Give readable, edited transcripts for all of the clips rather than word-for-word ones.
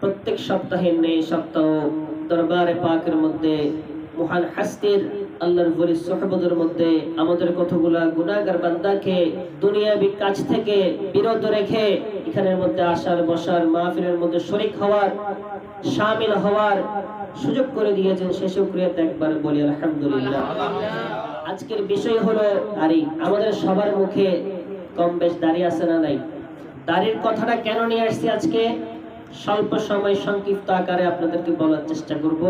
প্রত্যেক সপ্তাহে নেই সপ্তাহ দরবারে পাকের মধ্যে মহান হাস্তির আল্লাহর ওলির সুহবতের মধ্যে আমাদের কতগুলা গুনাহগার বান্দাকে দুনিয়াবি কাজ থেকে বিরত রেখে এখানের মধ্যে আসার বসার মাহফিলের মধ্যে শরীক হওয়ার শামিল হওয়ার সুযোগ করে দিয়েছেন। সে শুকরিয়াতে একবার বলি আলহামদুলিল্লাহ। আজকের বিষয় হলো দাড়ি। আমাদের সবার মুখে কম বেশ দাড়ি আছে না নাই? দাড়ির কথাটা কেন নিয়ে আসছি আজকে স্বল্প সময় সংক্ষিপ্ত আকারে আপনাদেরকে বলার চেষ্টা করব।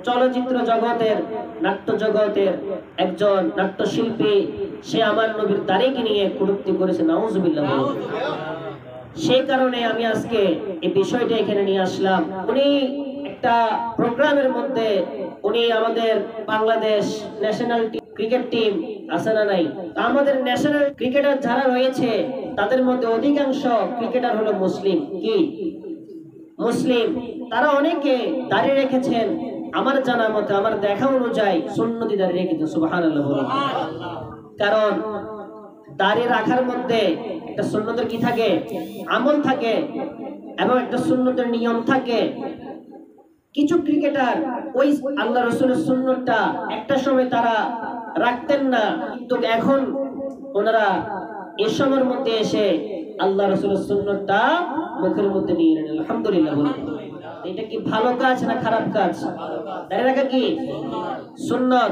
চলচ্চিত্র জগতের নাট্য জগতের একজন নাট্যশিল্পী সে আমার নবীর দাড়িকে নিয়ে কটূক্তি করেছে, নাউজুবিল্লাহ। সেই কারণে আমি আজকে এই বিষয়টা এখানে নিয়ে আসলাম। উনি একটা প্রোগ্রামের মধ্যে উনি আমাদের বাংলাদেশ ন্যাশনাল ক্রিকেট টিম আছে না নাই, আমাদের ন্যাশনাল ক্রিকেটার যারা রয়েছে তাদের মধ্যে অধিকাংশ ক্রিকেটার হলো মুসলিম। কি মুসলিম? তারা অনেকে দাড়ি রেখেছেন। আমার জানা মতে, আমার দেখা অনুযায়ী সুন্নতি দাড়ি রেখেছেন। সুবহানাল্লাহ বলুন। কারণ দাড়ি রাখার মধ্যে একটা সুন্নতের কি থাকে? আমল থাকে এবং একটা সুন্নতের নিয়ম থাকে। কিছু ক্রিকেটার ওই আল্লাহ রাসূলের সুন্নতটা একটা সময় তারা রাখতেন না, কিন্তু এখন ওনারা এই সময়ের মধ্যে এসে আল্লাহ রাসূলের সুন্নতটা মুখের মধ্যে নিয়ে নেন। আলহামদুলিল্লাহ বলুন। এটা কি ভালো কাজ না খারাপ কাজ? দাড়ি রাখা কি সুন্নত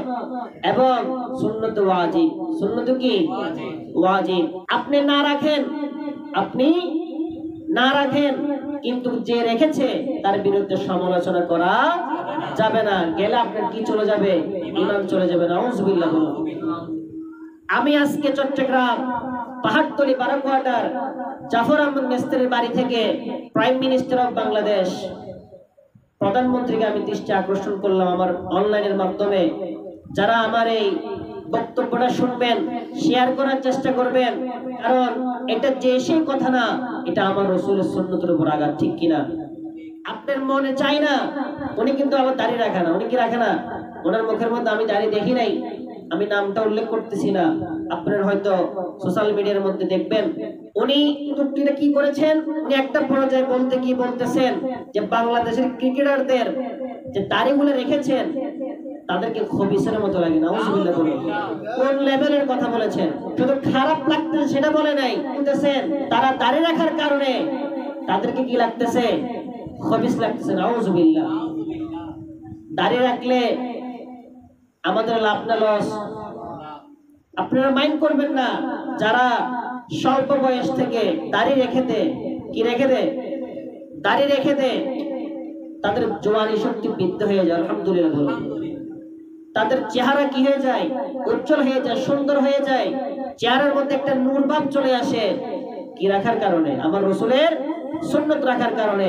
এবং সুন্নত ওয়াজিব। সুন্নত কি ওয়াজিব। আপনি না রাখেন কিন্তু যে রেখেছে তার বিরুদ্ধে সমালোচনা করা যাবে না। গেলে আপনার কি চলে যাবে? ঈমান চলে যাবে। নাউজুবিল্লাহ বলুন। আমি আজকে চট্টগ্রাম পাহাড়তলি 12 কোয়ার্টার জাফর আহমদ মিস্ত্রির বাড়ি থেকে প্রাইম মিনিস্টার অফ বাংলাদেশ প্রধানমন্ত্রীকে আমি দৃষ্টি আকর্ষণ করলাম আমার অনলাইনের মাধ্যমে। যারা আমার এই বক্তব্যটা শুনবেন শেয়ার করার চেষ্টা করবেন, কারণ এটা যে সেই কথা না, এটা আমার রাসূলের সুন্নতের উপর আঘাত। ঠিক কিনা? আপনার মনে চাই না? উনি কিন্তু আমার দাড়ি রাখে না। উনি কি রাখে না? ওনার মুখের মধ্যে আমি দাড়ি দেখি নাই, আমি নামটা উল্লেখ করতেছি না, আপনারা হয়তো সোশ্যাল মিডিয়ার মধ্যে দেখবেন। উনি যুক্তিটা কি করেছেন? উনি একটা পর্যায়ে বলতেছেন যে বাংলাদেশের ক্রিকেটারদের যে দাড়িগুলো রেখেছেন তাদেরকে খবিসের মতো লাগে। নাউজুবিল্লাহ বলুন। কোন লেভেলের কথা বলেছেন? শুধু খারাপ লাগতেছে সেটা বলে নাই, বলতেছেন তারা দাড়ি রাখার কারণে তাদেরকে কি লাগতেছে? খবিস লাগতেছে। নাউজুবিল্লাহ। দাড়ি রাখলে আমাদের লাভ না লস? আপনারা মাইন্ড করবেন না। যারা স্বল্প বয়স থেকে দাড়ি রেখে দেয় তাদের জওয়ানি শক্তি বৃদ্ধি হয়ে যায়। আলহামদুলিল্লাহ বলুন। তাদের চেহারা কি হয়ে যায়? উজ্জ্বল হয়ে যায়, সুন্দর হয়ে যায়। চেহারার মধ্যে একটা নূর ভাব চলে আসে। কি রাখার কারণে? আমার রাসূলের সুন্নাত রাখার কারণে।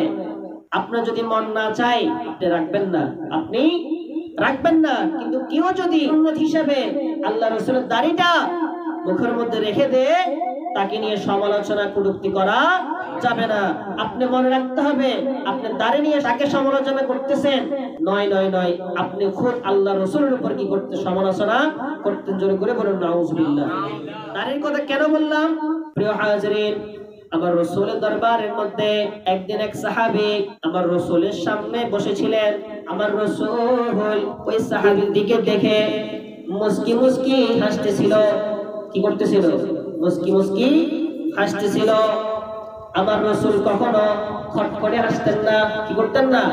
আপনার যদি মন না চায় আপনি রাখবেন না, কিন্তু কেউ যদি সুন্নত হিসেবে আল্লাহ রাসূলের দাড়িটা মুখের মধ্যে রেখে দেয় তাকে নিয়ে সমালোচনা কটূক্তি করা যাবে না। আপনি মনে রাখতে হবে আপনি দাড়ি নিয়ে তাকে সমালোচনা করতেছেন নয়, আপনি খুব আল্লাহ রাসূলের উপর কি করতে সমালোচনা করতেন। জোরে করে বলুন নাউজুবিল্লাহ। দাড়ির কথা কেন বললাম? প্রিয় হাজিরিন, আমার রাসূলের দরবারের মধ্যে একদিন এক সাহাবী আমার রাসূলের সামনে বসেছিলেন। আমার রাসূল ওই সাহাবীর দিকে দেখে মুস্কি মুস্কি হাসতেছিল। কি করতেছিল? মুস্কি মুস্কি হাসতেছিল। আমার রাসূল কখনো খটখটে হাসতেন না। কি করতেন না?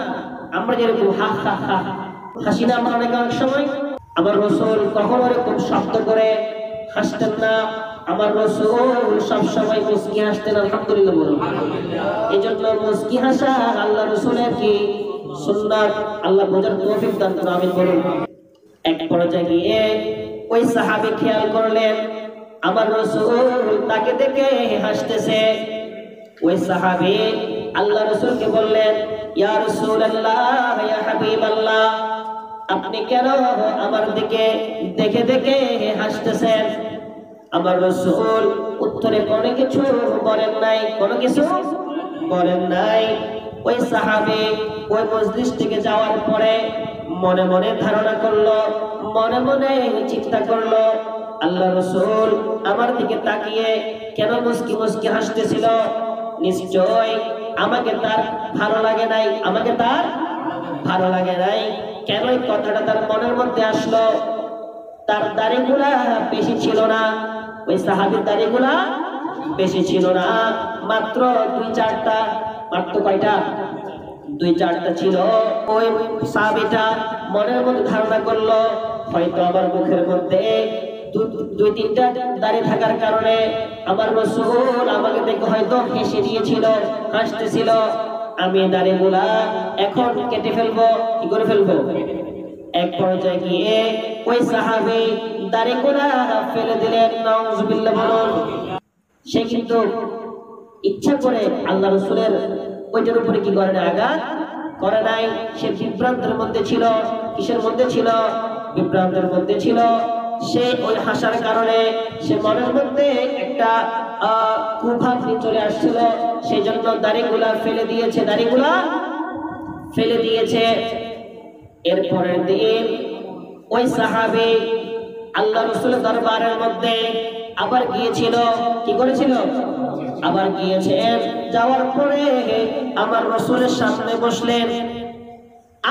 আমরা যেরকম হা হা হা হাসি না আমরা অনেক সময়, আমার রাসূল কখনো এরকম শব্দ করে হাসতেন না। আমার রাসূল সব সময় মুস্কি হাসতেন। আলহামদুলিল্লাহ বলুন। এজন্য মুস্কি হাসা আল্লাহ রাসূলের কি সুন্নাত। আল্লাহ বোঝার তৌফিক দান করুন। আমিন বলুন। এক পর্যায়ে গিয়ে ওই সাহাবী খেয়াল করলেন আমার রাসূল তাকে দেখে হাসতেছে। ওই সাহাবী আল্লাহ রাসূলকে বললেন, ইয়া রাসূলুল্লাহ, ইয়া হাবিবাল্লাহ, আপনি কেন আমার দিকে দেখে দেখে হাসতেছেন? আমার রাসূল উত্তরে কোনো কিছু বলেন নাই। ওই সাহাবী ওই মজলিস থেকে যাওয়ার পরে মনে মনে ধারণা করলো, মনে মনে চিন্তা করলো, আল্লাহ রাসূল আমার দিকে তাকিয়ে কেন মুস্কি মুস্কি হাসতেছিল? নিশ্চয় আমাকে তার ভালো লাগে নাই, আমাকে তার ভালো লাগে নাই। কেন এই কথাটা তার মনের মধ্যে আসলো? তার দাড়িগুলা বেশি ছিল না, ওই সাহাবীর দাড়িগুলা বেশি ছিল না, মাত্র 2-4টা। মাত্র কয়টা? 2-4টা ছিল। ওই সাহাবীটা মনের মধ্যে ধারণা করলো হয়তো আমার মুখের মধ্যে 2-3টা দাড়ি থাকার কারণে আমার রাসূল আমাকে দেখে হয়তো হেসে দিয়েছিল, হাসতেছিল। আমি দাড়িগুলা এখন কেটে ফেলবো। কি করে ফেলবো? এক পর্যায়ে গিয়ে ওই সাহাবী দাড়িগুলা ফেলে দিলেন। নাউজুবিল্লাহ বলুন। সে কিন্তু ইচ্ছা করে আল্লাহ রাসূলের ওইটার উপরে কি করে না, আঘাত করে নাই। সে বিভ্রান্তের মধ্যে ছিল। কিসের মধ্যে ছিল? বিভ্রান্তের মধ্যে ছিল। সে ওই হাসার কারণে সে মনের মধ্যে একটা কুভাবনি চলে আসছিল, সেই জন্য দাড়িগুলা ফেলে দিয়েছে, দাড়িগুলা ফেলে দিয়েছে। এরপরের দিন ওই সাহাবী আল্লাহ রাসূলের দরবারের মধ্যে আবার গিয়েছিল। কি করেছিল? আবার গিয়েছেন। যাওয়ার পরে আমার রাসূলের সামনে বসলেন।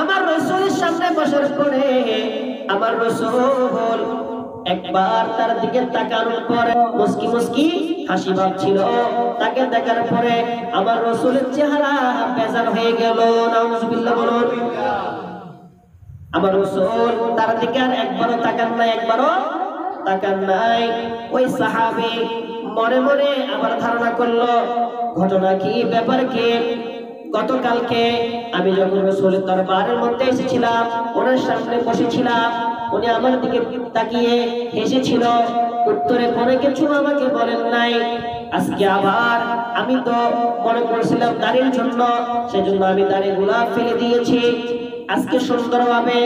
আমার রাসূলের সামনে বসার পরে আমার রাসূল একবার তার দিকে তাকানোর পরে মুস্কি মুস্কি হাসি ভাব ছিল। তাকে দেখার পরে আমার রাসূলের চেহারা বেজার হয়ে গেল। নাউজুবিল্লাহ বলুন। আমার রাসূল তার দিকে আর একবারও তাকান নাই, একবারও তাকান নাই। ওই সাহাবী মনে মনে আবার ধারণা করলো ঘটনা কি, ব্যাপার কি। গতকালকে আমি যখন রাসূলের দরবারের মধ্যে এসেছিলাম, ওনার সামনে বসেছিলাম, উনি আমার দিকে তাকিয়ে হেসেছিল, উত্তরে কোনো কিছু আমাকে বলেন নাই। আজকে আবার আমি তো মনে করছিলাম দাড়ির জন্য, সেজন্য আমি দাড়িগুলা ফেলে দিয়েছি। আজকে সুন্দরভাবে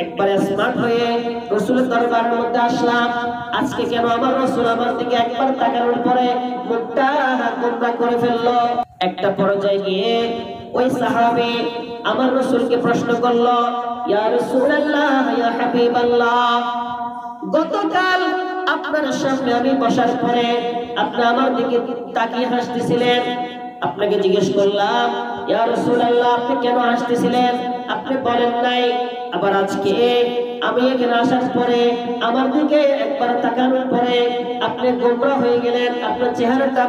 একবারে স্মার্ট হয়ে রাসূলের দরবারের মধ্যে আসলাম। আজকে কেন আমার রাসূল আমার দিকে একবার তাকানোর পরে মুখটা গোমড়া করে ফেললো? একটা পর্যায়ে গিয়ে ওই সাহাবী আমার রাসূলকে প্রশ্ন করলো, ইয়া রাসূলুল্লাহ, ইয়া হাবিবাল্লাহ, গতকাল আপনার সামনে আমি বসার পরে আপনি আমার দিকে তাকিয়ে হাসতেছিলেন। আপনাকে জিজ্ঞেস করলাম, ইয়া রাসূলুল্লাহ, আপনি কেন হাসতেছিলেন? আপনি বলেন নাই। আবার আজকে আমি এখানে আসার পরে আমার দিকে একবার তাকানোর পরে আপনি গোমরা হয়ে গেলেন, আপনার চেহারাটা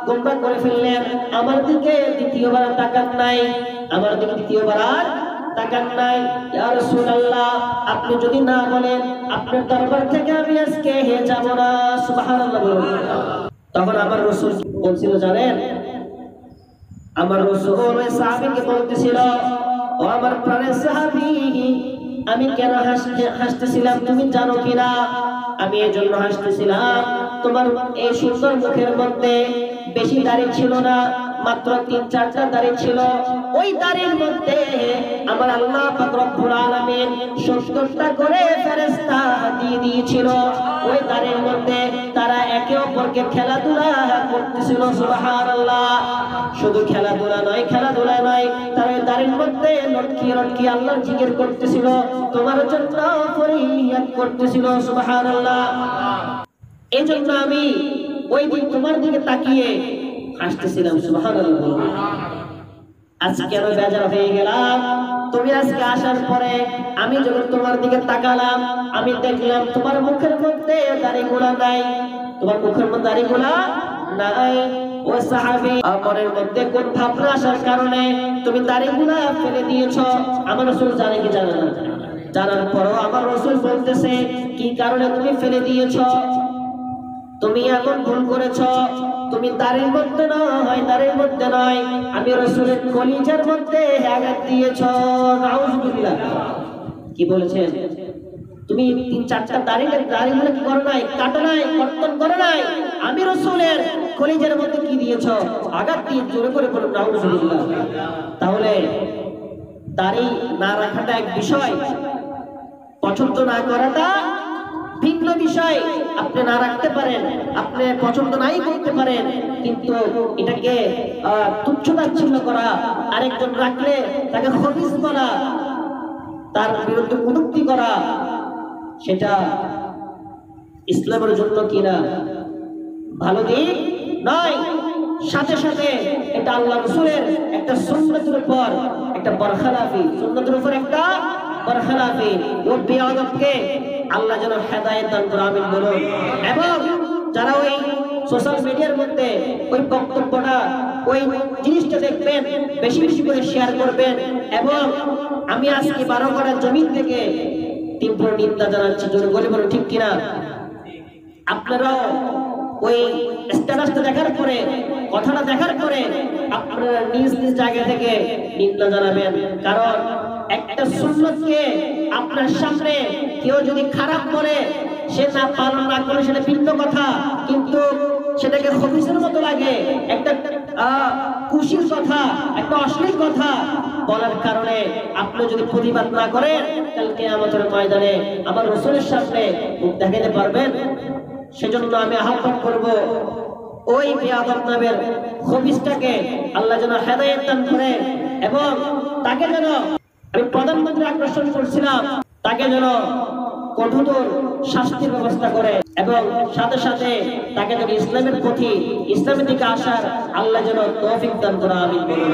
গোমরা করে ফেললেন। আমার দিকে দ্বিতীয়বার তাকান নাই, আমার দিকে দ্বিতীয়বার আর তাকান নাই। ইয়া রাসূলুল্লাহ, আপনি যদি না বলেন আপনার দরবার থেকে আমি আজকে যাব না। সুবহানাল্লাহ বলুন। তখন আমার রাসূল বলছিল জানেন, আমার রাসূল ওই সাহাবীকে বলতেছিল, ও আমার প্রাণের সাহাবী, আমি কেন হাসতেছিলাম তুমি জানো কিনা? আমি এই জন্য হাসতেছিলাম, তোমার এই সুন্দর মুখের মধ্যে বেশি দাড়ি ছিল না, মাত্র 3-4টা দাড়ি ছিল। ওই দাড়ির মধ্যে আমার আল্লাহ পাক রব্বুল আলামিন 70টা করে ফেরেশতা দিয়ে দিয়েছিল। ওই দাড়ির মধ্যে তারা একে অপরকে খেলাধুলা করতেছিল। সুবহানাল্লাহ। শুধু খেলাধুলা নয়, খেলাধুলা নয়, তারা ওই দাড়ির মধ্যে লটকি লটকি আল্লাহর জিকির করতেছিল, তোমার জন্য ফরিয়াদ করতেছিল। সুবহানাল্লাহ। এই জন্য আমি ওই দিন তোমার দিকে তাকিয়ে হাসতেছিলাম। সুবহানাল্লাহ। আজকে আমি বেজার হয়ে গেলাম, তুমি আজকে আসার পরে আমি যখন তোমার দিকে তাকালাম, আমি দেখলাম তোমার মুখের মধ্যে দাড়িগুলা নাই, তোমার মুখের মধ্যে দাড়িগুলা নাই। ও সাহাবী, মনের মধ্যে কোন ভাবনা আসার কারণে তুমি দাড়িগুলা ফেলে দিয়েছো? আমার রাসূল জানে কি জানে না? জানার পরও আমার রাসূল বলতেছে, কি কারণে তুমি ফেলে দিয়েছো? তুমি এখন ভুল করেছো, তুমি দাড়ির মধ্যে নয়, দাড়ির মধ্যে নয়, আমি রাসূলের কলিজার মধ্যে আঘাত দিয়েছো। নাউজুবিল্লাহ। কি বলেছেন? তুমি 3-4টা দাড়িগুলো কি করো নাই, কাটো নাই, কর্তন করো নাই, আমি রাসূলের কলিজার মধ্যে কি দিয়েছো? আঘাত দিয়ে। জোরে করে বলুন নাউজুবিল্লাহ। তাহলে দাড়ি না রাখাটা এক বিষয়, পছন্দ না করাটা ভিন্ন বিষয়। আপনি না রাখতে পারেন, আপনি পছন্দ নাই করতে পারেন, কিন্তু এটাকে তুচ্ছ-তাচ্ছিল্য করা, আরেকজন রাখলে তাকে খবিস বলা, তার বিরুদ্ধে কটূক্তি করা, সেটা ইসলামের জন্য কিনা ভালো দিক নয়। সাথে সাথে এটা আল্লাহ রাসূলের একটা সুন্নতের উপর একটা বরখলাফি, সুন্নতের উপর একটা বরখলাফি। ও বেয়াদবকে আল্লাহ যেন হেদায়েত দান করে, আমিন বলুন। এবং যারা ওই সোশ্যাল মিডিয়ার মধ্যে ওই বক্তব্যটা, ওই জিনিসটা দেখবেন, বেশি বেশি করে শেয়ার করবেন। এবং আমি আজকে 12 করা জমিন থেকে তীব্র নিন্দা জানাচ্ছি, জোরে বলে বলো ঠিক কিনা। আপনারাও ওই স্ট্যাটাসটা দেখার পরে, কথাটা দেখার পরে আপনারা নিজ নিজ জায়গা থেকে নিন্দা জানাবেন। কারণ একটা সুন্নতকে আপনার সামনে কেউ যদি খারাপ বলে, সে না পালন না করে সেটা ভিন্ন কথা, কিন্তু সেটাকে খবিসের মতো লাগে, একটা খুশির কথা, একটা অশ্লীল কথা বলার কারণে আপনি যদি প্রতিবাদ না করেন, কালকে আমাদের ময়দানে আমার রাসূলের সামনে মুখ দেখাতে পারবেন? সেজন্য আমি আহ্বান করব, ওই বেয়াদব নামের খবিসটাকে আল্লাহ যেন হেদায়েত দান করে, এবং তাকে যেন, আমি প্রধানমন্ত্রী আকর্ষণ করছিলাম, তাকে যেন কঠোর শাস্তির ব্যবস্থা করে, এবং সাথে সাথে তাকে যেন ইসলামের প্রতি, ইসলামের দিকে আসার আল্লাহ যেন তৌফিক দান করে, আমিন বলুন।